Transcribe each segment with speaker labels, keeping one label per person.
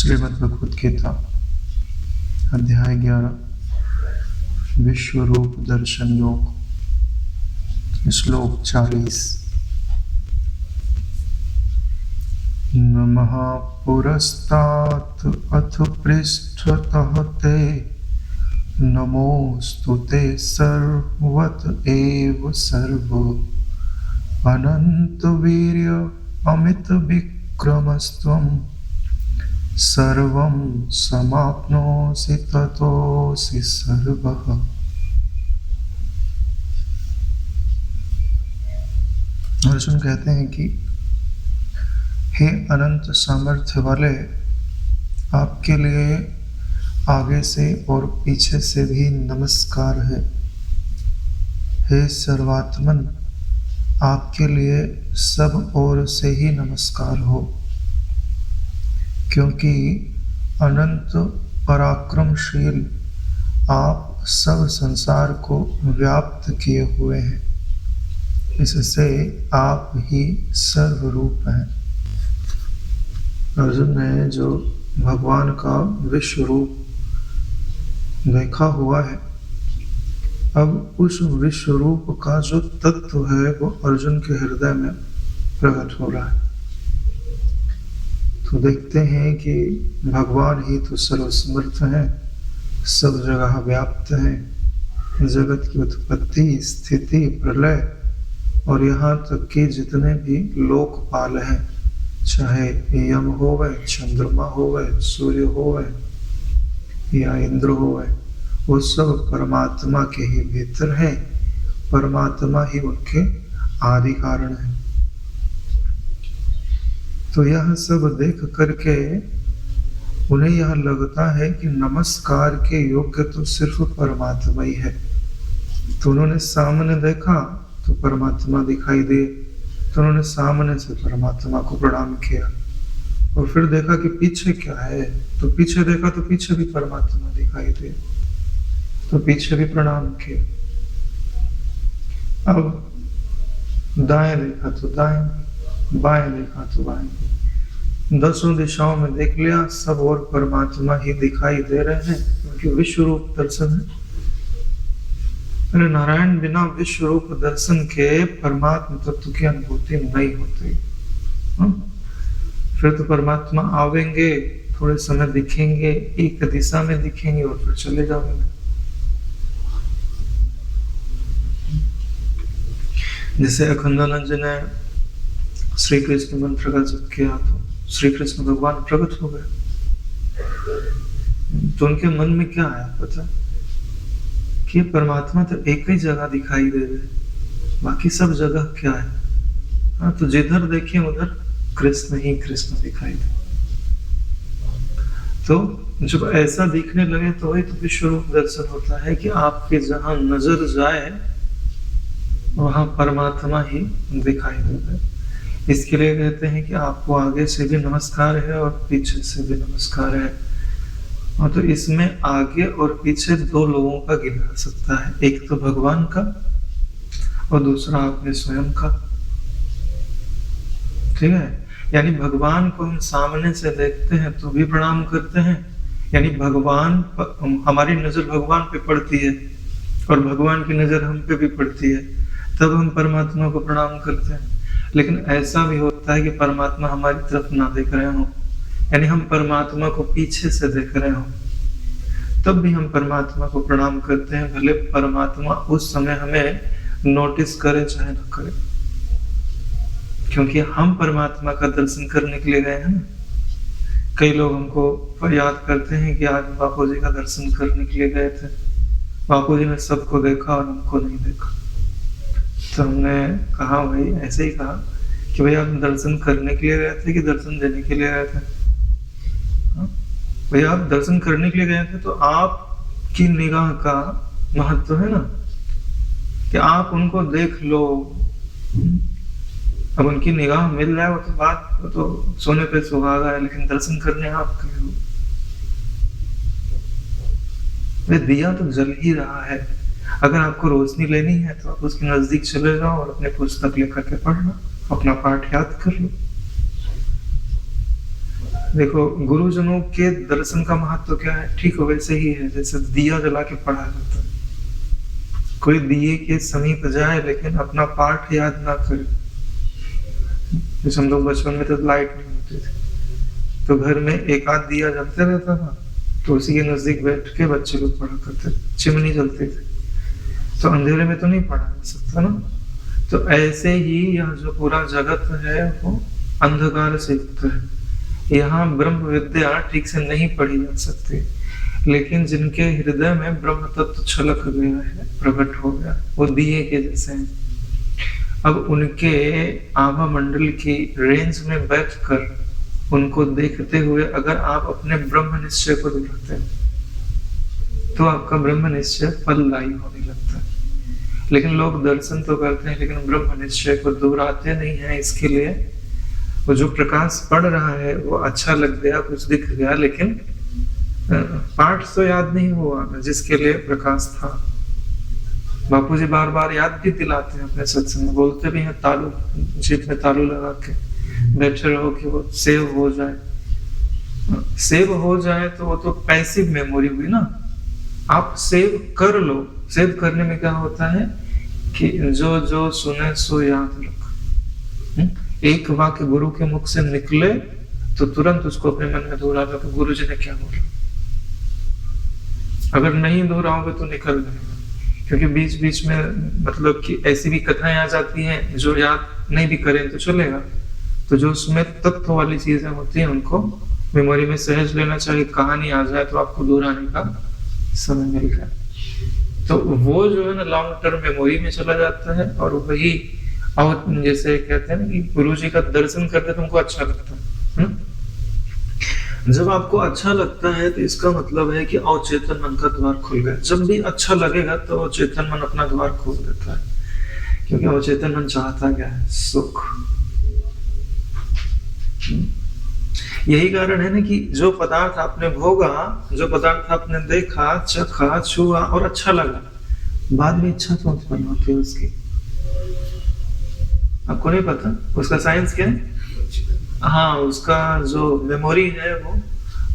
Speaker 1: श्रीमद् भगवद गीता अध्याय 11 विश्व रूप दर्शन योग श्लोक 40। नमः पुरस्तात् अथ पृष्ठतः ते नमोऽस्तु ते सर्वत एव सर्व अनंत वीर्य अमित विक्रमस्त्वं सर्वं समाप्नोसि ततोऽसि सर्वः। अर्जुन कहते हैं कि हे अनंत सामर्थ्य वाले, आपके लिए आगे से और पीछे से भी नमस्कार है। हे सर्वात्मन, आपके लिए सब ओर से ही नमस्कार हो, क्योंकि अनंत पराक्रमशील आप सब संसार को व्याप्त किए हुए हैं। इससे आप ही सर्वरूप हैं। अर्जुन ने जो भगवान का विश्व रूप देखा हुआ है, अब उस विश्व रूप का जो तत्व है वो अर्जुन के हृदय में प्रकट हो रहा है। तो देखते हैं कि भगवान ही तो सर्वसमर्थ हैं, सब जगह व्याप्त हैं। जगत की उत्पत्ति, स्थिति, प्रलय और यहाँ तक कि जितने भी लोकपाल हैं, चाहे यम होवे, चंद्रमा होवे, सूर्य होवे या इंद्र होवे, वो सब परमात्मा के ही भीतर हैं। परमात्मा ही उनके आदि कारण है। तो यह सब देख करके उन्हें यह लगता है कि नमस्कार के योग्य तो सिर्फ परमात्मा ही है। तो उन्होंने सामने देखा तो परमात्मा दिखाई दिए, तो उन्होंने सामने से परमात्मा को प्रणाम किया। और फिर देखा कि पीछे क्या है, तो पीछे देखा तो पीछे भी परमात्मा दिखाई दिए, तो पीछे भी प्रणाम किया। अब दाएं देखा तो दाएं, बाएं देखा तो बाएं, दसों दिशाओं में देख लिया, सब और परमात्मा ही दिखाई दे रहे हैं, क्योंकि विश्व रूप दर्शन है। अरे नारायण बिना विश्व रूप दर्शन के परमात्मा तत्व की अनुभूति नहीं होती। फिर तो परमात्मा आवेंगे, थोड़े समय दिखेंगे, एक दिशा में दिखेंगे और फिर चले जाएंगे। जैसे अखंडानंद जी ने श्री कृष्ण मंत्र का जप किया तो श्री कृष्ण भगवान प्रकट हो गए। तो उनके मन में क्या आया पता, कि परमात्मा तो एक ही जगह दिखाई दे रहे, बाकी सब जगह क्या है। हाँ, तो जिधर देखें उधर कृष्ण ही कृष्ण दिखाई दे। तो जब ऐसा दिखने लगे तो वही तो विश्व रूप दर्शन होता है, कि आपके जहां नजर जाए वहां परमात्मा ही दिखाई देता है। इसके लिए कहते हैं कि आपको आगे से भी नमस्कार है और पीछे से भी नमस्कार है। और तो इसमें आगे और पीछे दो लोगों का गिना जा सकता है, एक तो भगवान का और दूसरा आपने स्वयं का। ठीक है, यानी भगवान को हम सामने से देखते हैं तो भी प्रणाम करते हैं, यानी भगवान हमारी नजर भगवान पे पड़ती है और भगवान की नजर हम पे भी पड़ती है, तब हम परमात्मा को प्रणाम करते हैं। लेकिन ऐसा भी होता है कि परमात्मा हमारी तरफ ना देख रहे हो, यानी हम परमात्मा को पीछे से देख रहे हो, तब भी हम परमात्मा को प्रणाम करते हैं, भले परमात्मा उस समय हमें नोटिस करे चाहे ना करे, क्योंकि हम परमात्मा का दर्शन करने के लिए गए हैं। कई लोग हमको याद करते हैं कि आज बापू जी का दर्शन करने के लिए गए थे, बापू जी ने सबको देखा और हमको नहीं देखा। तो हमने कहा, भाई ऐसे ही कहा कि भाई आप दर्शन करने के लिए गए थे कि दर्शन देने के लिए गए थे? भाई आप दर्शन करने के लिए गए थे तो आपकी निगाह का महत्व है ना, कि आप उनको देख लो। अब उनकी निगाह मिल जाए वो तो बात, वो तो सोने पे सुहागा है, लेकिन दर्शन करने आप गए हो। दिया तो जल ही रहा है, अगर आपको रोशनी लेनी है तो आप उसके नजदीक चले जाओ और अपने पुस्तक लेकर के पढ़ लो, अपना पाठ याद कर लो। देखो गुरुजनों के दर्शन का महत्व क्या है, ठीक वैसे ही है जैसे दिया जला के पढ़ा जाता है। कोई दिए के समीप जाए लेकिन अपना पाठ याद ना करे। जैसे हम लोग बचपन में तो लाइट नहीं होती थी, तो घर में एक आध दिया जलते रहता था, तो उसी के नजदीक बैठ के बच्चे लोग पढ़ा करते थे। चिमनी जलती थी, तो अंधेरे में तो नहीं पढ़ा जा सकता ना। तो ऐसे ही यह जो पूरा जगत है वो अंधकार से युक्त है। यहाँ ब्रह्म विद्या ठीक से नहीं पढ़ी जा सकती, लेकिन जिनके हृदय में ब्रह्म तत्व छलक गया है, प्रकट हो गया, वो दिए के जैसे हैं। अब उनके आभा मंडल की रेंज में बैठकर उनको देखते हुए अगर आप अपने ब्रह्म निश्चय को दोहराते हैं तो आपका ब्रह्म निश्चय फलदायी होने लगता है। लेकिन लोग दर्शन तो करते हैं लेकिन ब्रह्म निश्चय को दोहराते नहीं है। इसके लिए वो जो प्रकाश पड़ रहा है वो अच्छा लग गया, कुछ दिख गया, लेकिन पाठ तो याद नहीं हुआ जिसके लिए प्रकाश था। बापूजी बार बार याद भी दिलाते हैं अपने सत्संग में, बोलते भी हैं तालू, जीप में तालू लगा के बैठे रहो कि वो सेव हो जाए। सेव हो जाए तो वो तो पैसिव मेमोरी हुई ना, आप सेव कर लो। सेव करने में क्या होता है कि जो जो सुने सो याद रख। एक वाक्य गुरु के मुख से निकले तो तुरंत उसको अपने मन में दोहरा लो कि गुरु जी ने क्या बोला। अगर नहीं दोहराओगे तो निकल जाएगा, क्योंकि बीच बीच में मतलब कि ऐसी भी कथाएं आ जाती हैं जो याद नहीं भी करें तो चलेगा। तो जो उसमें तत्व वाली चीजें होती हैं उनको मेमोरी में सहज लेना चाहिए। कहानी आ जाए तो आपको दोहराने का समय मिल गया, तो वो जो है ना लॉन्ग टर्म मेमोरी में चला जाता है। और वही और जैसे कहते हैं ना कि गुरु जी का दर्शन करते तुमको अच्छा लगता है ना? जब आपको अच्छा लगता है तो इसका मतलब है कि अवचेतन मन का द्वार खुल गया। जब भी अच्छा लगेगा तो अवचेतन मन अपना द्वार खोल देता है, क्योंकि अवचेतन मन चाहता क्या है? सुख। यही कारण है ना कि जो पदार्थ आपने भोगा, जो पदार्थ आपने देखा, चखा, छुआ और अच्छा लगा, बाद में इच्छा तो उत्पन्न होती है उसकी। आपको नहीं पता उसका साइंस क्या है? हाँ, उसका जो मेमोरी है वो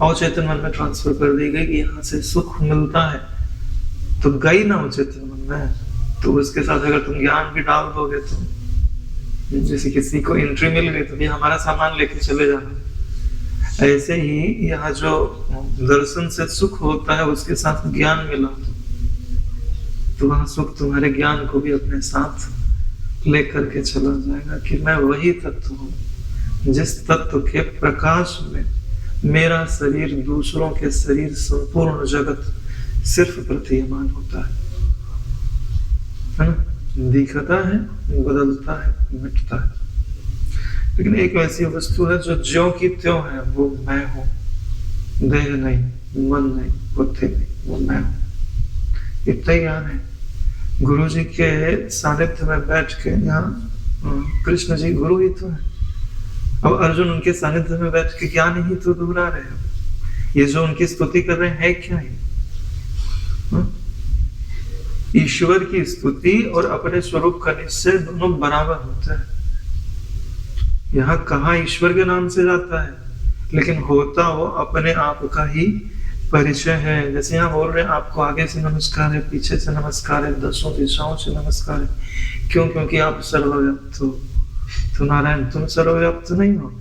Speaker 1: अवचेतन मन में ट्रांसफर कर दी गई कि यहाँ से सुख मिलता है, तो गई ना अवचेतन मन में। तो उसके साथ अगर तुम ज्ञान भी डाल दोगे तो जैसे किसी को एंट्री मिल गई तो भी हमारा सामान लेके चले जाना। ऐसे ही यहाँ जो दर्शन से सुख होता है उसके साथ ज्ञान मिला तो वहां सुख तुम्हारे ज्ञान को भी अपने साथ लेकर के चला जाएगा कि मैं वही तत्व हूँ जिस तत्व के प्रकाश में मेरा शरीर, दूसरों के शरीर, संपूर्ण जगत सिर्फ प्रतीयमान होता है ना? दिखता है, बदलता है, मिटता है, लेकिन एक ऐसी वस्तु है जो ज्यों की त्यों है, वो मैं हूं। देह नहीं, मन नहीं, बुद्धि नहीं, वो मैं हूं। इतना ज्ञान है। गुरु जी के सानिध्य में बैठ के, यहाँ कृष्ण जी गुरु ही तो है। अब अर्जुन उनके सानिध्य में बैठ के ज्ञान ही तो दोहरा रहे हैं। ये जो उनकी स्तुति कर रहे हैं क्या है? ईश्वर की स्तुति और अपने स्वरूप का निश्चय दोनों बराबर होता है। यहाँ कहा ईश्वर के नाम से जाता है, लेकिन होता वो अपने आप का ही परिचय है। जैसे यहाँ बोल रहे हैं आपको आगे से नमस्कार है, पीछे से नमस्कार है, दसों दिशाओं से नमस्कार है। क्यों? क्योंकि आप सर्वव्याप्त हो। तो नारायण तुम सर्वव्याप्त नहीं हो।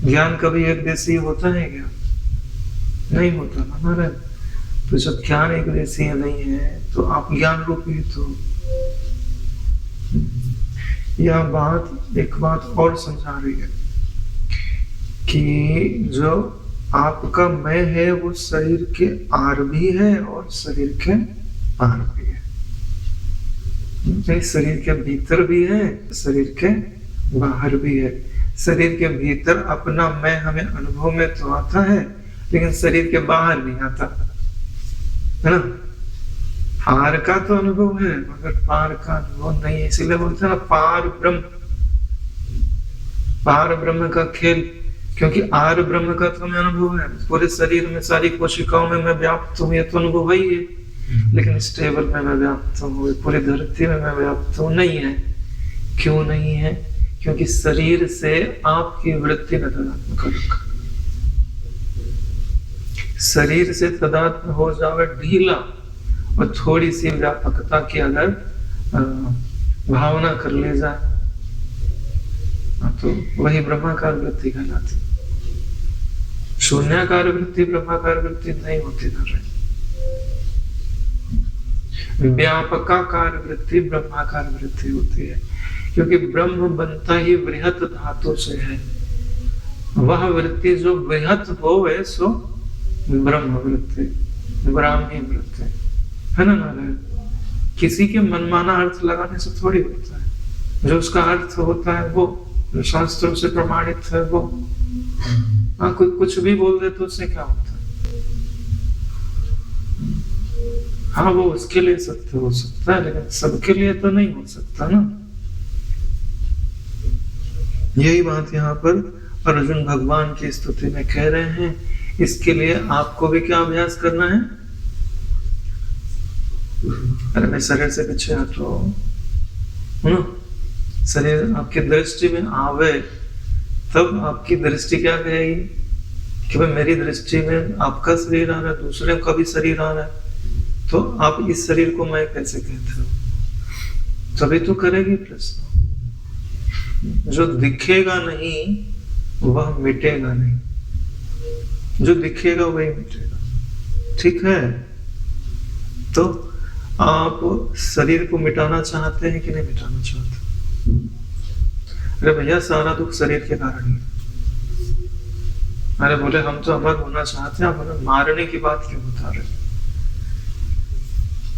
Speaker 1: ज्ञान कभी एक देशी होता है क्या? नहीं होता ना नारायण। तो जब ज्ञान एक देशी नहीं है तो आप ज्ञान रूपी तो। यह बात एक बात और समझा रही है कि जो आपका मैं है वो शरीर के आर भी है और शरीर के पार भी है। शरीर के भीतर भी है, शरीर के बाहर भी है। शरीर के भीतर अपना मैं हमें अनुभव में तो आता है, लेकिन शरीर के बाहर नहीं आता है ना। पार का तो अनुभव है मगर पार का अनुभव नहीं है। इसीलिए बोलते हैं ना पार ब्रह्म, पार ब्रह्म का खेल। क्योंकि आर ब्रह्म का तो हमें अनुभव है, पूरे शरीर में सारी कोशिकाओं में मैं व्याप्त हूँ, ये तो अनुभव ही है। लेकिन स्टेबल में मैं व्याप्त हूँ, पूरी धरती में मैं व्याप्त हूँ, नहीं है। क्यों नहीं है? क्योंकि शरीर से आपकी वृत्ति ने तादात्म्य कर रखा। शरीर से तदात्म हो जावे ढीला और थोड़ी सी व्यापकता की अगर भावना कर ले जाए तो वही ब्रह्माकार वृत्ति कहलाती। शून्याकार वृत्ति ब्रह्माकार वृत्ति नहीं होती ना रहे। व्यापकाकार वृत्ति ब्रह्माकार वृत्ति होती है, क्योंकि ब्रह्म बनता ही बृहत धातु से है। वह वृत्ति जो बृहत हो वे सो ब्रह्म वृत्ति, ब्राह्मी वृत्ति है ना नारायण। किसी के मनमाना अर्थ लगाने से थोड़ी होता है, जो उसका अर्थ होता है वो जो शास्त्रों से प्रमाणित है वो। कुछ भी बोल दे तो उससे क्या होता है? हाँ वो उसके लिए सत्य हो सकता है, लेकिन सबके लिए तो नहीं हो सकता ना। यही बात यहाँ पर अर्जुन भगवान की स्तुति में कह रहे हैं। इसके लिए आपको भी क्या अभ्यास करना है? अरे मैं शरीर से पीछे हटो, शरीर आपकी दृष्टि में आवे तब आपकी दृष्टि क्या कहेगी कि भाई मेरी दृष्टि में आपका शरीर आ रहा है, दूसरे का भी शरीर आ रहा है, तो आप इस शरीर को मैं कैसे कहते हो? तभी तो करेगी प्रश्न। जो दिखेगा नहीं वह मिटेगा नहीं, जो दिखेगा वही मिटेगा। ठीक है, तो आप शरीर को मिटाना चाहते हैं कि नहीं मिटाना चाहते? अरे भैया सारा दुख शरीर के कारण ही। अरे बोले हम तो अमर होना चाहते हैं, आप हमें मारने की बात क्यों बता रहे?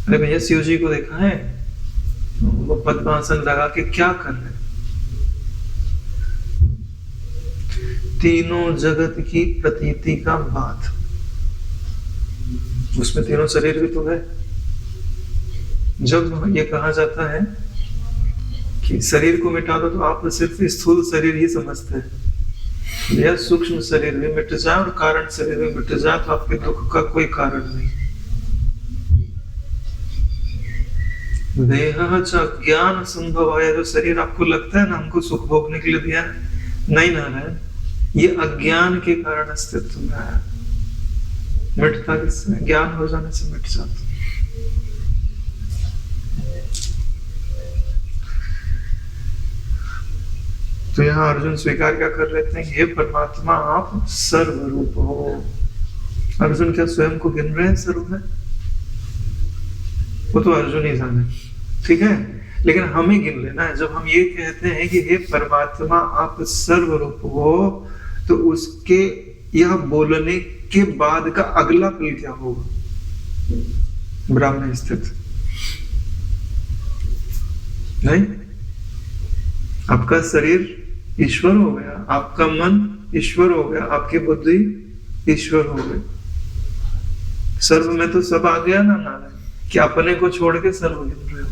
Speaker 1: अरे भैया शिव जी को देखा है, वो पद्मासन लगा के क्या कर रहे? तीनों जगत की प्रतीति का बात, उसमें तीनों शरीर भी तो है। जब ये कहा जाता है कि शरीर को मिटा दो तो आप सिर्फ स्थूल शरीर ही समझते हैं। यह सूक्ष्म शरीर भी मिट जाए और कारण शरीर भी मिट जाए तो आपके दुख का कोई कारण नहीं। देह ज्ञान संभव है, जो शरीर आपको लगता है ना हमको सुख भोगने के लिए दिया है, नहीं नारायण, ये अज्ञान के कारण अस्तित्व में आया। मिटता किससे? ज्ञान हो जाने से मिट जाता। तो यहाँ अर्जुन स्वीकार क्या कर लेते हैं? हे परमात्मा आप सर्वरूप हो। अर्जुन क्या स्वयं को गिन रहे हैं सर्व में? वो तो अर्जुन ही जाने, ठीक है, लेकिन हमें गिन लेना है। जब हम ये कहते हैं कि हे परमात्मा आप सर्वरूप हो, तो उसके यह बोलने के बाद का अगला पल क्या होगा? ब्राह्मण स्थित नहीं, आपका शरीर ईश्वर हो गया, आपका मन ईश्वर हो गया, आपकी बुद्धि ईश्वर हो गई। सर्व में तो सब आ गया ना नारायण, कि अपने को छोड़ के सर्व गिन रहे हो।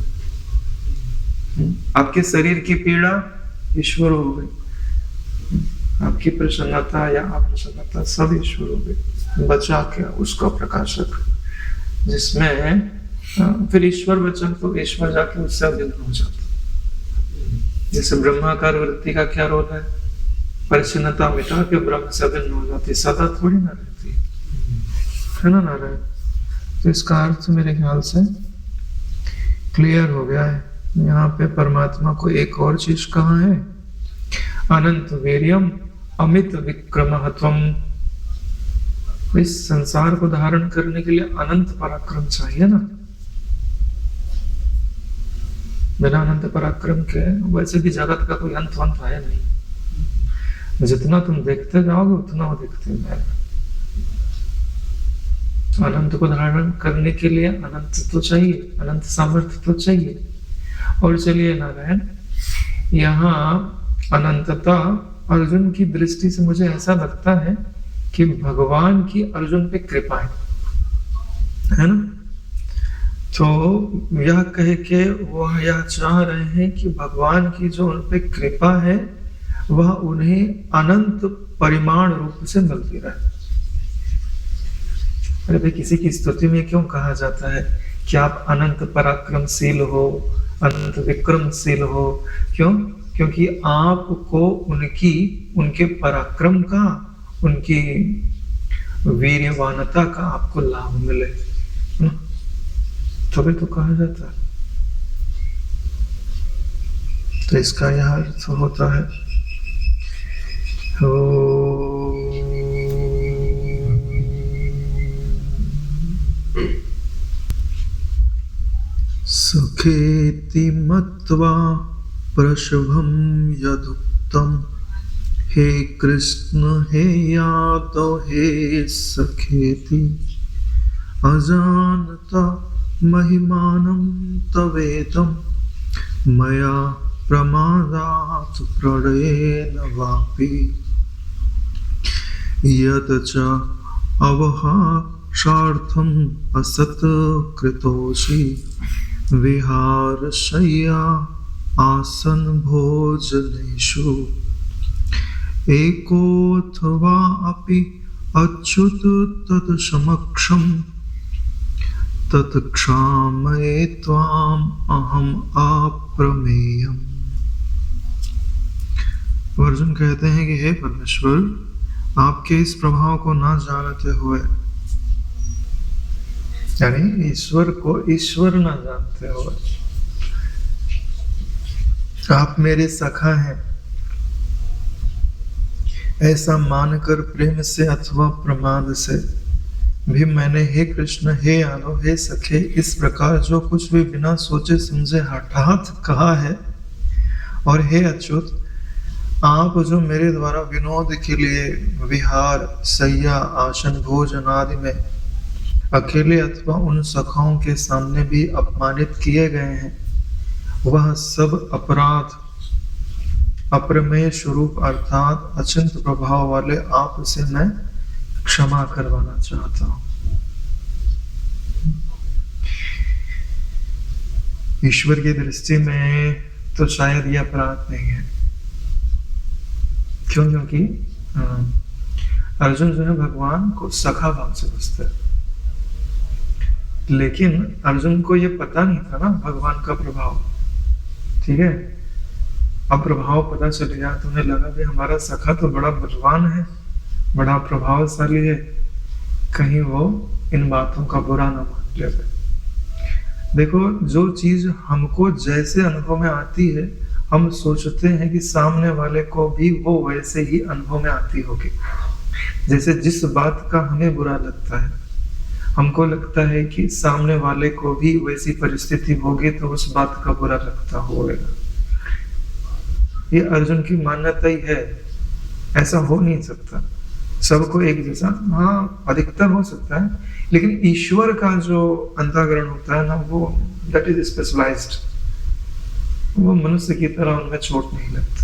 Speaker 1: आपके शरीर की पीड़ा ईश्वर हो गई, आपकी प्रसन्नता या अप्रसन्नता सब ईश्वर हो गई। बचा क्या? उसका प्रकाशक, जिसमें फिर ईश्वर बचा तो ईश्वर जाके उससे अभिन्न हो जाता। जैसे ब्रह्माकार वृत्ति का क्या रोल है? परिच्छिन्नता मिटा के ब्रह्म से अभिन्न हो जाती, सदा थोड़ी ना रहती है ना नारायण। तो इसका अर्थ मेरे ख्याल से क्लियर हो गया है। यहाँ पे परमात्मा को एक और चीज कहा है, अनंत वीर्यम अमित विक्रमहत्वम। इस संसार को धारण करने के लिए अनंत पराक्रम चाहिए ना। बिना अनंत पराक्रम के वैसे भी जगत का कोई अंत वंत है नहीं। जितना तुम देखते जाओगे उतना वो दिखते जाएगा। अनंत को धारण करने के लिए अनंत तो चाहिए, अनंत सामर्थ्य तो चाहिए। और चलिए नारायण, यहाँ अनंतता अर्जुन की दृष्टि से मुझे ऐसा लगता है कि भगवान की अर्जुन पे कृपा है ना। तो यह कह के वह यह चाह रहे हैं कि भगवान की जो उन पे कृपा है वह उन्हें अनंत परिमाण रूप से मिलती रहे। अरे भाई, किसी की स्तुति में क्यों कहा जाता है कि आप अनंत पराक्रमशील हो, अनंत विक्रमशील हो? क्यों? क्योंकि आपको उनके पराक्रम का, उनकी वीर्यवानता का आपको लाभ मिले, है ना? तभी तो कहा जाता है। तो इसका यह अर्थ होता है सखेति मत्वा प्रशभं यदुक्तम् हे कृष्ण हे यादव हे सखेति अजानता महिमानं तवेदं मया प्रमादात् प्रणयेन वापि यत् च अवहासार्थम् असत् कृतोषि विहारशय्या आसन भोजनेषु एकोऽथवा अपि अच्युत तत्समक्षम् तत्क्षामये त्वाम् अहम् अप्रमेयम्। अर्जुन कहते हैं कि हे परमेश्वर, आपके इस प्रभाव को ना जानते हुए, यानी ईश्वर को ईश्वर ना जानते हुए, आप मेरे सखा हैं ऐसा मानकर प्रेम से अथवा प्रमाद से भी मैंने हे कृष्ण हे यादव हे सखे इस प्रकार जो कुछ भी बिना सोचे समझे हठात कहा है। और हे अच्युत, आप जो मेरे द्वारा विनोद के लिए विहार शय्या आसन भोजन आदि में अकेले अथवा उन सखाओं के सामने भी अपमानित किए गए हैं, वह सब अपराध अप्रमेय स्वरूप अर्थात अचिंत प्रभाव वाले आप से मैं क्षमा करवाना चाहता हूं। ईश्वर की दृष्टि में तो शायद यह अपराध नहीं है। क्यों? क्योंकि अर्जुन जो है भगवान को सखा भाव से पूछता है, लेकिन अर्जुन को यह पता नहीं था ना भगवान का प्रभाव। ठीक है, अब प्रभाव पता चल गया तो उन्हें लगा कि हमारा सखा तो बड़ा बलवान है, बड़ा प्रभावशाली है, कहीं वो इन बातों का बुरा ना मान ले। देखो, जो चीज हमको जैसे अनुभव में आती है, हम सोचते हैं कि सामने वाले को भी वो वैसे ही अनुभव में आती होगी। जैसे जिस बात का हमें बुरा लगता है, हमको लगता है कि सामने वाले को भी वैसी परिस्थिति होगी तो उस बात का बुरा लगता होगा। ये अर्जुन की मान्यता ही है, ऐसा हो नहीं सकता सबको एक जैसा। हाँ, अधिकतर हो सकता है, लेकिन ईश्वर का जो अंतःकरण होता है ना, वो दैट इज स्पेशलाइज्ड। वो मनुष्य की तरह उनमें चोट नहीं लगती।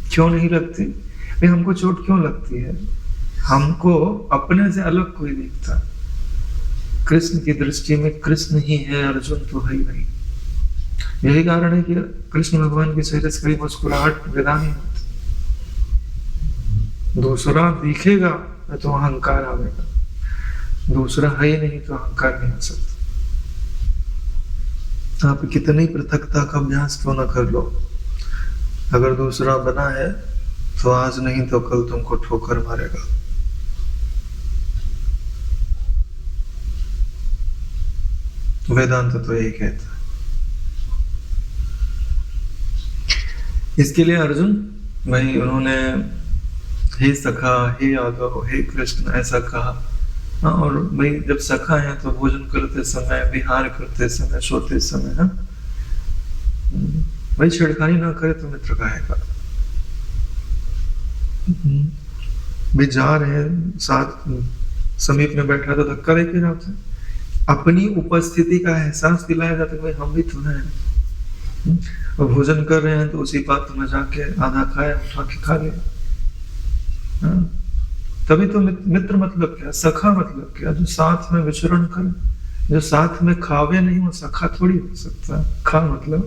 Speaker 1: क्यों नहीं लगती? भाई हमको चोट क्यों लगती है? हमको अपने से अलग कोई दिखता। कृष्ण की दृष्टि में कृष्ण ही है, अर्जुन तो है ही नहीं। यही कारण है कि कृष्ण भगवान के चेहरे से कभी मुस्कुराहट विदा नहीं होती। दूसरा दिखेगा तो अहंकार आवेगा, दूसरा है ही नहीं तो अहंकार नहीं हो सकता। आप कितनी पृथकता का अभ्यास क्यों ना कर लो, अगर दूसरा बना है तो आज नहीं तो कल तुमको ठोकर मारेगा। वेदांत तो यही कहता है। इसके लिए अर्जुन भाई उन्होंने हे सखा हे यादव हे कृष्ण ऐसा कहा। और भाई जब सखा है तो भोजन करते समय, विहार करते समय, सोते समय, है भाई छेड़खानी ना करे तो मित्र कहेगा। भाई जा रहे हैं, साथ समीप में बैठा तो धक्का देके जाते हैं। अपनी उपस्थिति का एहसास दिलाया जाता है, भाई हम भी तो हैं। और भोजन कर रहे हैं तो उसी बात में जाके आधा खाया, उठा के खा लिया। तभी तो मित्र मतलब क्या, सखा मतलब क्या? जो साथ में विचरण करे, जो साथ में खावे नहीं, वो सखा थोड़ी हो सकता है। खा मतलब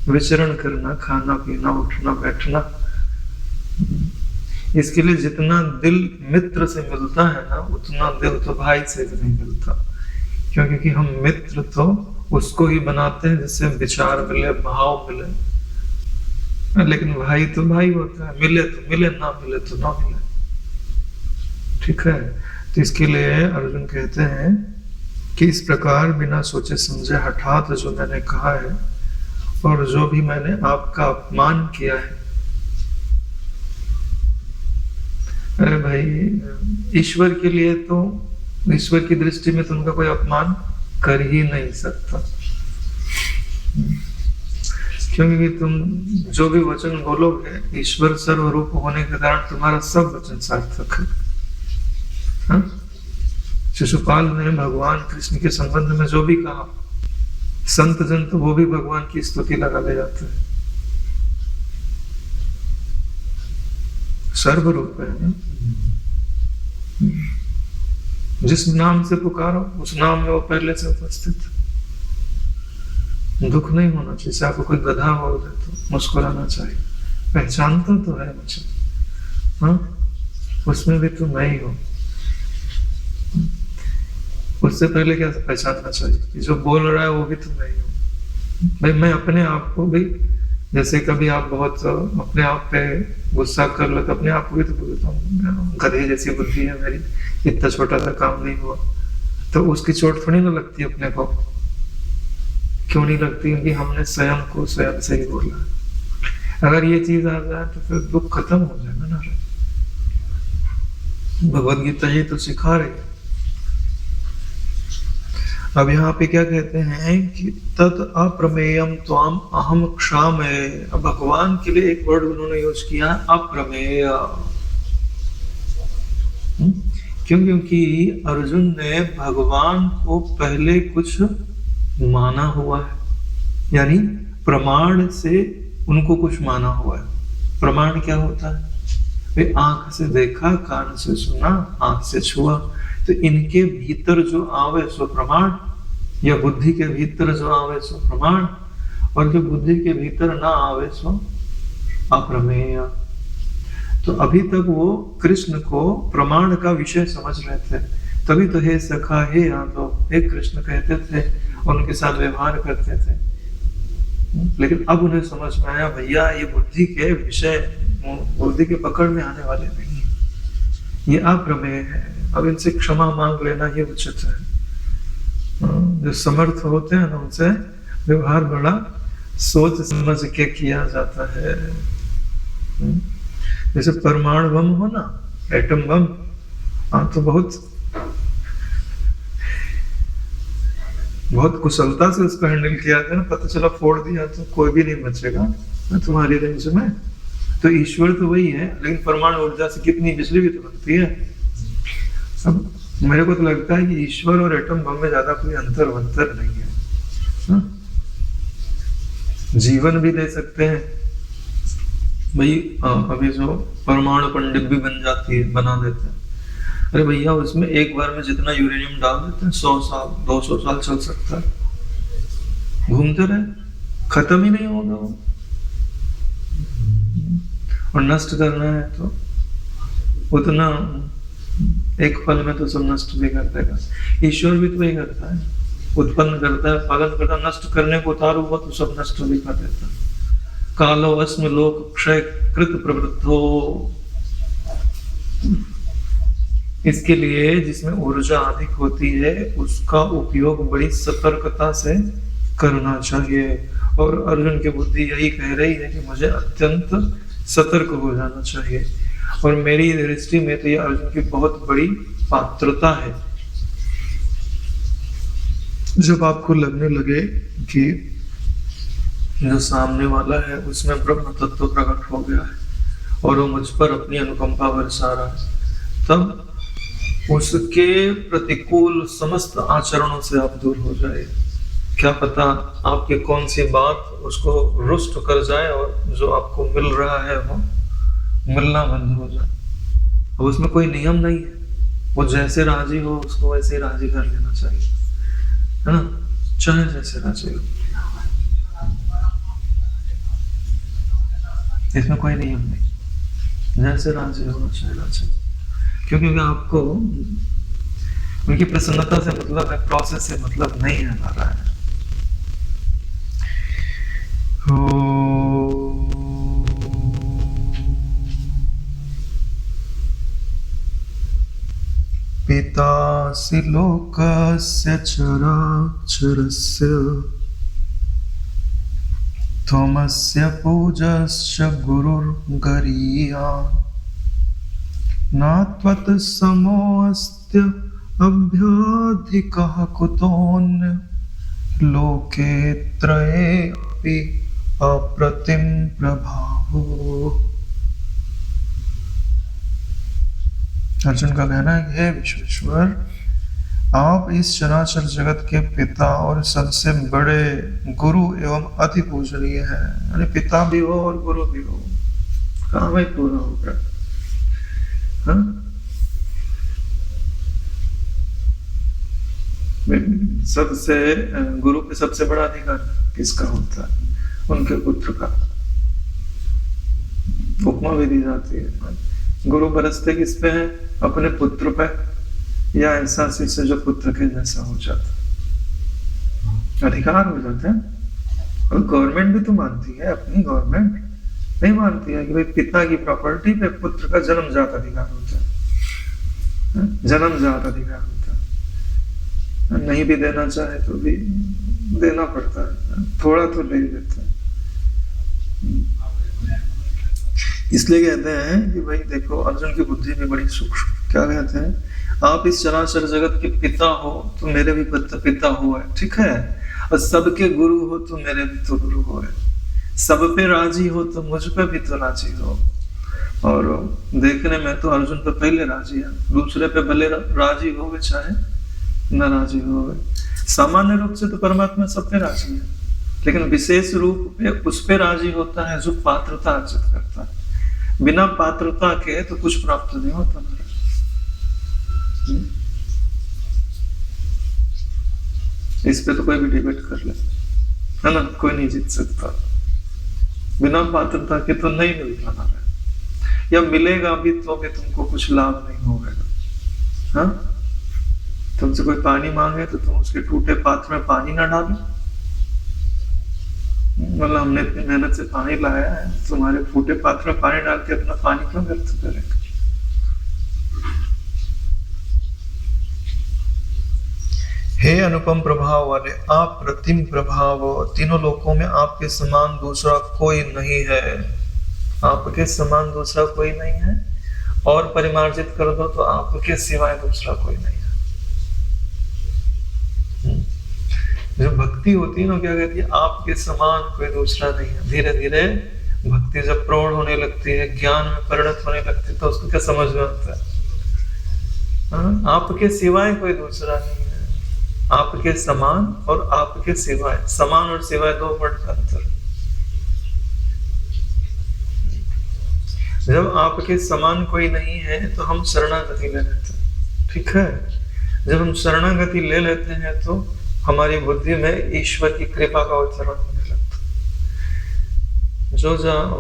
Speaker 1: विचरण करना, खाना पीना, उठना बैठना। इसके लिए जितना दिल मित्र से मिलता है ना, उतना दिल तो भाई से भी नहीं मिलता। क्योंकि हम मित्र तो उसको ही बनाते हैं जिससे विचार मिले, भाव मिले। लेकिन भाई तो भाई होता है, मिले तो मिले, ना मिले तो ना मिले। ठीक है। तो इसके लिए अर्जुन कहते हैं कि इस प्रकार बिना सोचे समझे हठात जो मैंने कहा है और जो भी मैंने आपका अपमान किया है, अरे भाई ईश्वर के लिए तो, ईश्वर की दृष्टि में तो उनका कोई अपमान कर ही नहीं सकता, क्योंकि तुम जो भी वचन बोलोगे ईश्वर सर्वरूप होने के कारण तुम्हारा सब वचन सार्थक है। हाँ? शिशुपाल ने भगवान कृष्ण के संबंध में जो भी कहा, संत जन तो वो भी भगवान की स्तुति लगा ले जाते हैं। सर्वरूप है ना? जिस नाम से पुकारो उस नाम में वो पहले से उपस्थित है। दुख नहीं होना चाहिए। आपको कोई गधा बोल दे तो मुस्कुराना चाहिए, पहचानता तो है मुझे, हाँ उसमें भी तुम नहीं हो। उससे पहले क्या पहचानना चाहिए कि जो बोल रहा है वो भी तुम नहीं हो। भाई मैं अपने आप को भी, जैसे कभी आप बहुत अपने आप पे गुस्सा कर लो तो अपने आप को भी तो बोलता हूँ गधे जैसी बुद्धि है मेरी, इतना छोटा सा काम नहीं हुआ, तो उसकी चोट थोड़ी ना लगती अपने को। क्यों नहीं लगती? क्योंकि हमने स्वयं को स्वयं से ही बोला। अगर ये चीज आ जाए तो फिर दुख खत्म हो जाएगा ना। भगवद गीता ये तो सिखा रही है। अब यहाँ पे क्या कहते हैं कि तत् अप्रमेयम त्वाम अहम क्षामये। अब भगवान के लिए एक वर्ड उन्होंने यूज किया अप्रमेय। क्योंकि अर्जुन ने भगवान को पहले कुछ माना हुआ है, यानी प्रमाण से उनको कुछ माना हुआ है। प्रमाण क्या होता है? वे आंख से देखा, कान से सुना, आंख से छुआ, तो इनके भीतर जो आवे सो प्रमाण, या बुद्धि के भीतर जो आवे सो प्रमाण, और जो बुद्धि के भीतर ना आवे सो अप्रमेय। तो अभी तक वो कृष्ण को प्रमाण का विषय समझ रहे थे, तभी तो हे सखा, हे यादव, हे कृष्ण कहते थे, उनके साथ व्यवहार करते थे। लेकिन अब उन्हें समझ में आया भैया ये बुद्धि के विषय, बुद्धि के पकड़ में आने वाले नहीं है, ये अप्रमेय है। अब इनसे क्षमा मांग लेना ही उचित है। जो समर्थ होते हैं ना उनसे व्यवहार बड़ा सोच समझ के किया जाता है। जैसे परमाणु बम हो ना, एटम बम, तो बहुत कुशलता से उसको हैंडल किया था ना। पता चला फोड़ दिया तो कोई भी नहीं बचेगा तुम्हारी रेंज में। तो ईश्वर तो वही है, लेकिन परमाणु ऊर्जा से कितनी बिजली भी तो बनती है। अब मेरे को तो लगता है कि ईश्वर और एटम बम में ज्यादा कोई अंतर नहीं है। जीवन भी दे सकते हैं भाई। अभी जो परमाणु पंडित भी बन जाती है, बना देते हैं। अरे भैया उसमें एक बार में जितना यूरेनियम डाल देते हैं 100 साल 200 साल चल सकता है, घूमते रहे, खत्म ही नहीं होगा वो। और नष्ट करना है तो उतना एक पल में तो सब नष्ट भी कर देगा। ईश्वर भी तो वही करता है, उत्पन्न करता है, पालन करता है, नष्ट करने को उतारू हुआ तो सब नष्ट भी कर देता है। कालो अस्म लोक क्षय कृत प्रवृत्तो। इसके लिए जिसमें ऊर्जा अधिक होती है उसका उपयोग बड़ी सतर्कता से करना चाहिए। और अर्जुन की बुद्धि यही कह रही है कि मुझे अत्यंत सतर्क हो जाना चाहिए। और मेरी दृष्टि में तो ये अर्जुन की बहुत बड़ी पात्रता है। जब आपको लगने लगे कि जो सामने वाला है उसमें ब्रह्म तत्व प्रकट हो गया है और वो मुझ पर अपनी अनुकंपा बरसा रहा है, तब उसके प्रतिकूल समस्त आचरणों से आप दूर हो जाए। क्या पता आपकी कौन सी बात उसको रुष्ट कर जाए और जो आपको मिल रहा है वो मिलना बंद हो जाए। अब उसमें कोई नियम नहीं है, वो जैसे राजी हो उसको वैसे ही राजी कर लेना चाहिए, है ना, चाहे जैसे राजी हो। इसमें कोई नियम नहीं, जैसे राजी होना चाहिए। क्योंकि आपको उनकी प्रसन्नता से मतलब है, प्रोसेस से मतलब नहीं है हमारा है। पितासि लोकस्य चराचरस्य त्वमस्य पूजश्च गुरुर्गरीयान् न त्वत्समोऽस्त्य अभ्याधिकः कुतोऽन्य लोके त्रये अपि अप्रतिम प्रभावो। अर्जुन का कहना है, हे विश्वेश्वर, आप इस चराचर जगत के पिता और सबसे बड़े गुरु एवं अति पूजनीय है। यानी पिता भी हो और गुरु भी हो, काम ही पूरा होगा। हाँ? सबसे गुरु पे सबसे बड़ा अधिकार किसका होता है? उनके पुत्र का। उपमा भी दी जाती है, गुरु बरसते किस पे है? अपने पुत्र पे, या ऐसा शिष्य जो पुत्र के जैसा हो जाता, अधिकार हो जाता है। और गवर्नमेंट भी तो मानती है, अपनी गवर्नमेंट नहीं मानती है कि भाई पिता की प्रॉपर्टी पे पुत्र का जन्मजात अधिकार होता है, जन्मजात अधिकार होता है। नहीं भी देना चाहे तो भी देना पड़ता है, थोड़ा तो ले लेता है। इसलिए कहते हैं कि भाई देखो, अर्जुन की बुद्धि भी बड़ी सूक्ष्म। क्या कहते हैं? आप इस चराचर जगत के पिता हो तो मेरे भी पिता हो है, ठीक है? और सबके गुरु हो तो मेरे भी तो गुरु हो है। सब पे राजी हो तो मुझ पे भी तो राजी हो। और देखने में तो अर्जुन पे पहले राजी है, दूसरे पे भले राजी हो गए चाहे न राजी हो गए। सामान्य रूप से तो परमात्मा सब पे राजी है, लेकिन विशेष रूप पे उस पे राजी होता है जो पात्रता अर्जित करता है। बिना पात्रता के तो कुछ प्राप्त नहीं होता। इस पे तो कोई भी डिबेट कर ले, है ना? कोई नहीं जीत सकता। बिना पात्रता के तो नहीं मिलता ना, या मिलेगा भी तो भी तुमको कुछ लाभ नहीं होगा। हाँ, तुमसे कोई पानी मांगे तो तुम उसके टूटे पात्र में पानी ना डालो। मतलब हमने इतनी मेहनत से पानी लाया है, तुम्हारे फूटे पात्र में पानी डाल के अपना पानी क्यों व्यर्थ करेंगे? हे अनुपम प्रभाव वाले, आप प्रतिम प्रभाव, तीनों लोकों में आपके समान दूसरा कोई नहीं है। आपके समान दूसरा कोई नहीं है, और परिमार्जित कर दो तो आपके सिवाय दूसरा कोई नहीं है। जो भक्ति होती है ना, क्या कहती है? आपके समान कोई दूसरा नहीं है। धीरे धीरे भक्ति जब प्रौढ़ होने लगती है, ज्ञान में परिणत होने लगती है, तो उसको क्या समझ में आता है? आपके सिवाय कोई दूसरा नहीं है। आपके समान और आपके सिवाय, समान और सिवाय दो वर्ड का अंतर। जब आपके समान कोई नहीं है तो हम शरणागति ले लेते हैं, ठीक है? जब हम शरणागति ले लेते हैं तो हमारी बुद्धि में ईश्वर की कृपा का उच्चारण होने लगता। जो जाओ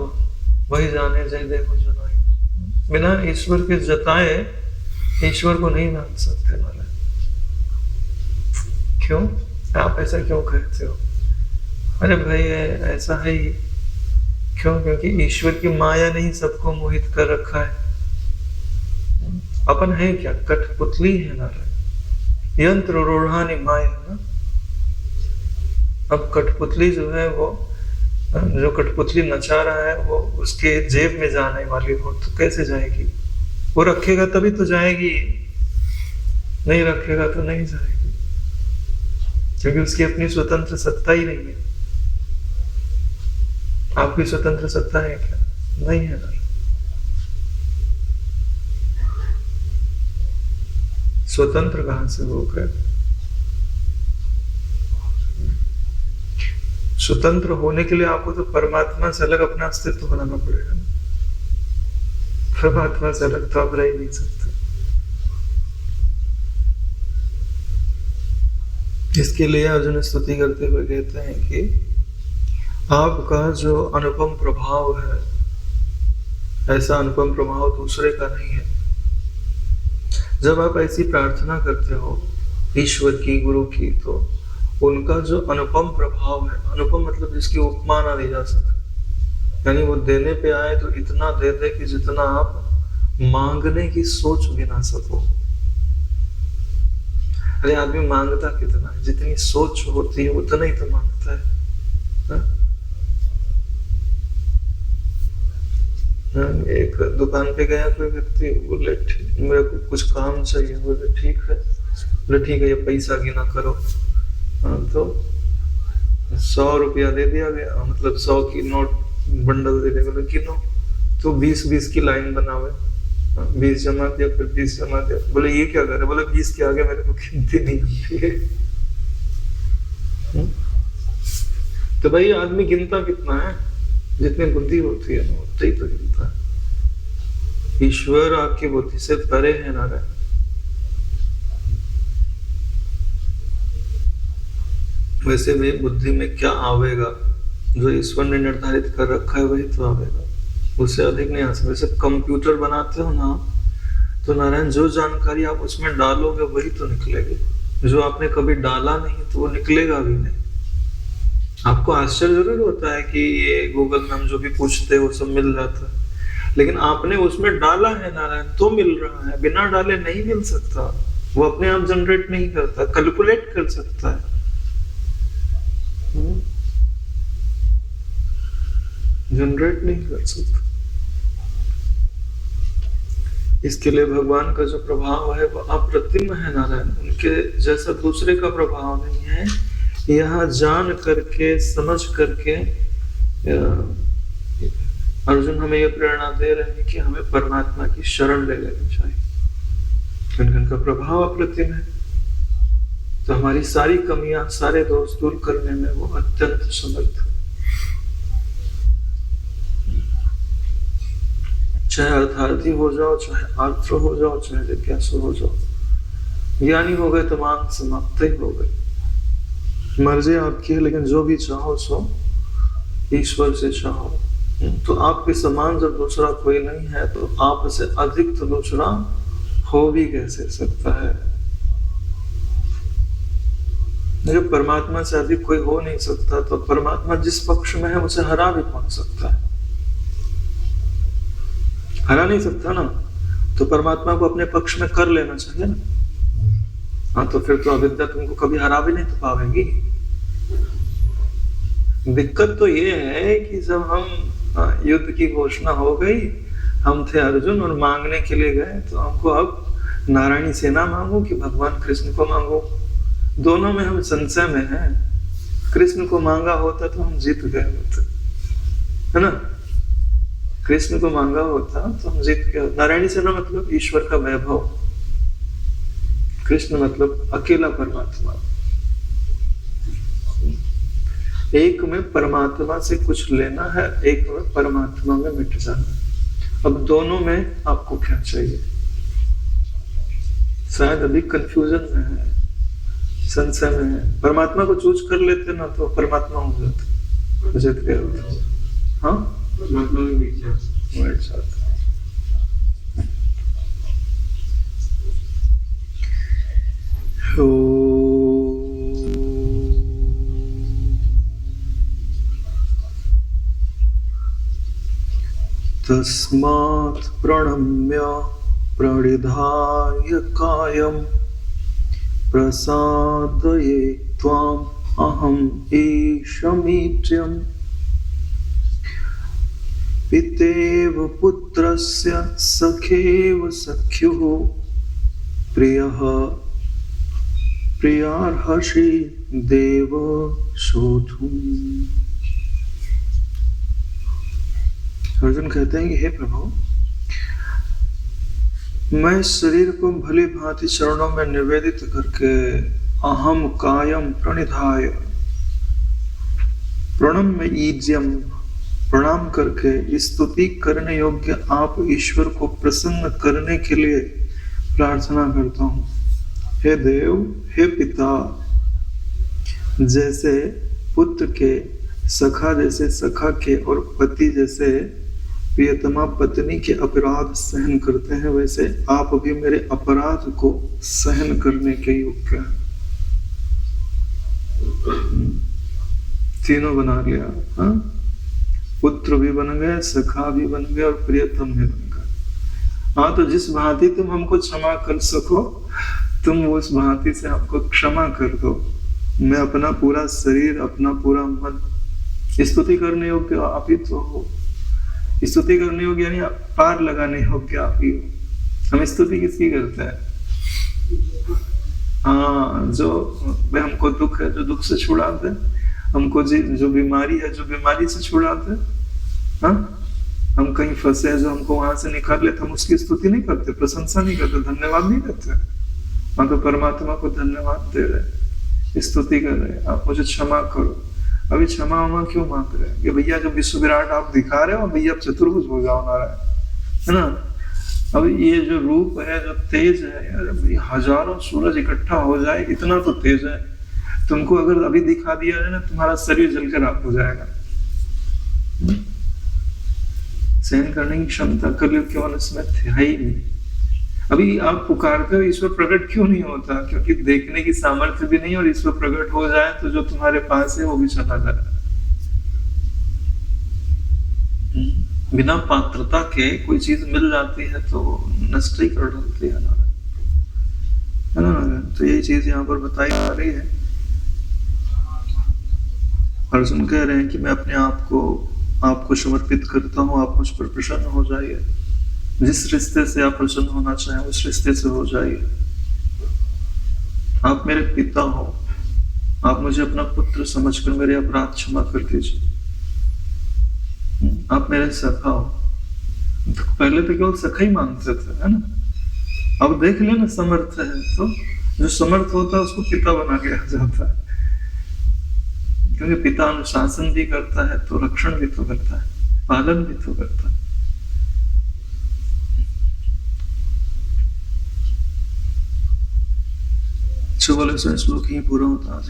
Speaker 1: वही जाने, जय देखो जनाए। बिना ईश्वर के जताए ईश्वर को नहीं जान सकते वाले। क्यों? आप ऐसा क्यों कहते हो? अरे भाई ऐसा है ही। क्यों? क्योंकि ईश्वर की माया ने ही सबको मोहित कर रखा है। अपन है क्या? कठपुतली है ना, यंत्र रूढ़ानी माया ना। अब कठपुतली जो है, वो जो कठपुतली नचा रहा है, वो उसके जेब में जाने वाली हो तो कैसे जाएगी? वो रखेगा तभी तो जाएगी, नहीं रखेगा तो नहीं जाएगी, क्योंकि उसकी अपनी स्वतंत्र सत्ता ही नहीं है। आपकी स्वतंत्र सत्ता है क्या? नहीं है ना। स्वतंत्र कहां से हो गए? स्वतंत्र होने के लिए आपको तो परमात्मा से अलग अपना अस्तित्व बनाना पड़ेगा। परमात्मा से अलग तो आप रह ही नहीं सकते। इसके लिए अर्जुन स्तुति करते हुए कहते हैं कि आपका जो अनुपम प्रभाव है, ऐसा अनुपम प्रभाव दूसरे का नहीं है। जब आप ऐसी प्रार्थना करते हो ईश्वर की, गुरु की, तो उनका जो अनुपम प्रभाव है, अनुपम मतलब जिसकी उपमा ना दी जा सके, यानी वो देने पे आए तो इतना दे दे कि जितना आप मांगने की सोच भी ना सको। अरे आदमी मांगता कितना है, जितनी सोच होती है उतना ही तो मांगता है। हा? एक दुकान पे गया कोई व्यक्ति, बोले मेरे को कुछ काम चाहिए, बोले ठीक है, बोले ठीक है ये पैसा गिना करो। तो 100 रुपया दे दिया गया, मतलब 100 की नोट बंडल दे दिया, बोले गिनो। तो 20-20 की लाइन बनावे, 20 जमा दिया, फिर 20 जमा दिया। बोले ये क्या करे, बोले 20 के आगे मेरे को गिनती नहीं आती है। तो भाई आदमी गिनता कितना है, जितनी बुद्धि होती है ना उतना ही तो गिनता है। ईश्वर आपकी बुद्धि से परे है नारायण। वैसे भी बुद्धि में क्या आवेगा, जो ईश्वर ने निर्धारित कर रखा है वही तो आवेगा, उससे अधिक नहीं आ सकता। जैसे कंप्यूटर बनाते हो ना, तो नारायण जो जानकारी आप उसमें डालोगे वही तो निकलेगी, जो आपने कभी डाला नहीं तो वो निकलेगा भी नहीं। आपको आश्चर्य जरूर होता है कि ये गूगल में हम जो भी पूछते हैं वो सब मिल जाता है, लेकिन आपने उसमें डाला है नारायण तो मिल रहा है, बिना डाले नहीं मिल सकता। वो अपने आप जनरेट नहीं करता, कैलकुलेट कर सकता है। जनरेट नहीं कर सकता। इसके लिए भगवान का जो प्रभाव है वो अप्रतिम है नारायण, उनके जैसा दूसरे का प्रभाव नहीं है। यह जान करके समझ करके अर्जुन हमें यह प्रेरणा दे रहे हैं कि हमें परमात्मा की शरण ले लेनी चाहिए। उनका प्रभाव अप्रतिम है, तो हमारी सारी कमियां, सारे दोष दूर करने में वो अत्यंत समर्थ है। चाहे अर्थार्थी हो जाओ, चाहे आर्थ हो जाओ, चाहे जिज्ञासु हो जाओ, ज्ञानी हो गए तो मांग समाप्त ही हो गए। मर्जी आपकी है, लेकिन जो भी चाहो सो ईश्वर से चाहो। तो आपके समान जब दूसरा कोई नहीं है तो आपसे अधिक तो दूसरा हो भी कैसे सकता है। जब परमात्मा से अधिक कोई हो नहीं सकता तो परमात्मा जिस पक्ष में है उसे हरा भी कौन सकता है? हरा नहीं सकता ना, तो परमात्मा को अपने पक्ष में कर लेना चाहिए ना। हाँ, तो फिर तो अविद्या तुमको कभी हरा भी नहीं तो पावेगी। दिक्कत तो ये है कि जब हम युद्ध की घोषणा हो गई, हम थे अर्जुन और मांगने के लिए गए, तो हमको अब नारायणी सेना मांगो कि भगवान कृष्ण को मांगो, दोनों में हम संशय में हैं। कृष्ण को मांगा होता तो हम जीत गए होते, है ना। कृष्ण को मांगा होता तो हम जीत गए। नारायणी सेना मतलब ईश्वर का वैभव, कृष्ण मतलब अकेला परमात्मा। एक में परमात्मा से कुछ लेना है, एक में परमात्मा में मिट जाना। अब दोनों में आपको क्या चाहिए? शायद अभी कंफ्यूजन में है, संशय में है। परमात्मा को चूज कर लेते ना तो परमात्मा हो जाते, जीत गए होते। हाँ, परमात्मा में मिट जाते। तस्मात् प्रणम्य प्रणिधाय कायं प्रसादये त्वाम् अहम् ईशमीड्यम्। पितेव पुत्रस्य सखेव सख्युः प्रियः प्रियार्हसि देव शोधुम्। अर्जुन कहते हैं कि हे प्रभु, मैं शरीर को भली भांति चरणों में निवेदित करके अहम कायम प्रणिधाय, प्रणम में ईज्यम, प्रणाम करके स्तुति करने योग्य आप ईश्वर को प्रसन्न करने के लिए प्रार्थना करता हूँ। हे देव, हे पिता, जैसे पुत्र के, सखा जैसे सखा के और पति जैसे प्रियतमा पत्नी के अपराध सहन करते हैं, वैसे आप भी मेरे अपराध को सहन करने के योग्य हैं। तीनों बना लिया। हाँ, पुत्र भी बन गए, सखा भी बन गए और प्रियतम भी बन गए। हाँ, तो जिस भांति तुम हमको क्षमा कर सको तुम उस भांति से हमको क्षमा कर दो। मैं अपना पूरा शरीर, अपना पूरा मन, स्तुति करने योग्य आप ही तो हो। स्तुति करने योग्य यानी पार लगाने योग्य आप ही हो। हम स्तुति किसकी करते हैं? हाँ, जो भाई हमको दुख है, जो दुख से छुड़ा दे, हमको जो बीमारी है, जो बीमारी से छुड़ा दे, हाँ, हम कहीं फंसे हैं, जो हमको वहां से निकाल ले, हम उसकी स्तुति नहीं करते, प्रशंसा नहीं करते, धन्यवाद नहीं करते। हम तो परमात्मा को धन्यवाद दे रहे, स्तुति कर रहे, आप मुझे क्षमा करो। अभी क्षमा वमा क्यों मांग रहे हैं कि भैया जो विश्व विराट आप दिखा रहे हो, भैया आप चतुर्भुज हो जाओ नारायण, है ना। अब ये जो रूप है, जो तेज है, यार हजारों सूरज इकट्ठा हो जाए, इतना तो तेज है, तुमको अगर अभी दिखा दिया जाए ना, तुम्हारा शरीर जलकर राख हो जाएगा। सहन करने की क्षमता कलयुग के मनुष्य में थे ही नहीं। अभी आप पुकार कर ईश्वर प्रकट क्यों नहीं होता? क्योंकि देखने की सामर्थ्य भी नहीं, और ईश्वर प्रकट हो जाए तो जो तुम्हारे पास है वो भी चला जाए। बिना पात्रता के कोई चीज मिल जाती है तो नष्ट ही कर डालती है ना। तो यही चीज यहाँ पर बताई जा रही है। अर्जुन कह रहे हैं कि मैं अपने आप को आपको समर्पित करता हूँ, आप मुझ पर प्रसन्न हो जाइए। जिस रिश्ते से आप प्रसन्न होना चाहें उस रिश्ते से हो जाइए। आप मेरे पिता हो, आप मुझे अपना पुत्र समझकर मेरे अपराध क्षमा कर दीजिए। आप मेरे सखा हो। तो पहले तो केवल सखा ही मांगते थे, है ना। अब देख लेना समर्थ है, तो जो समर्थ होता है उसको पिता बना के आ जाता है। क्योंकि पिता अनुशासन भी करता है तो रक्षण भी तो करता है, पालन भी तो करता है। वाले श्लोक ही पूरा होता है।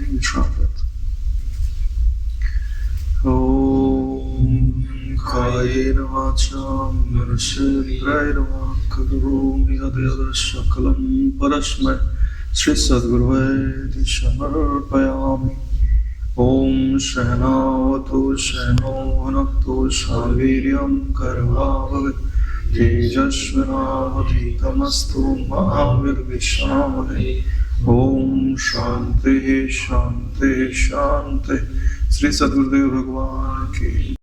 Speaker 1: ओम कायेन वाचा मनसेन्द्रियैर् वा करोमि यद्यत् सकलं परस्मै श्री सद्गुरुवे समर्पयामि। ओम सहनावतु सहनो भुनक्तु सह वीर्यं कर्वावहै तेजस्विनावधीतमस्तु मा विद्विषावहै। ओम शांति शांति शांति। श्री सद्गुरुदेव भगवान की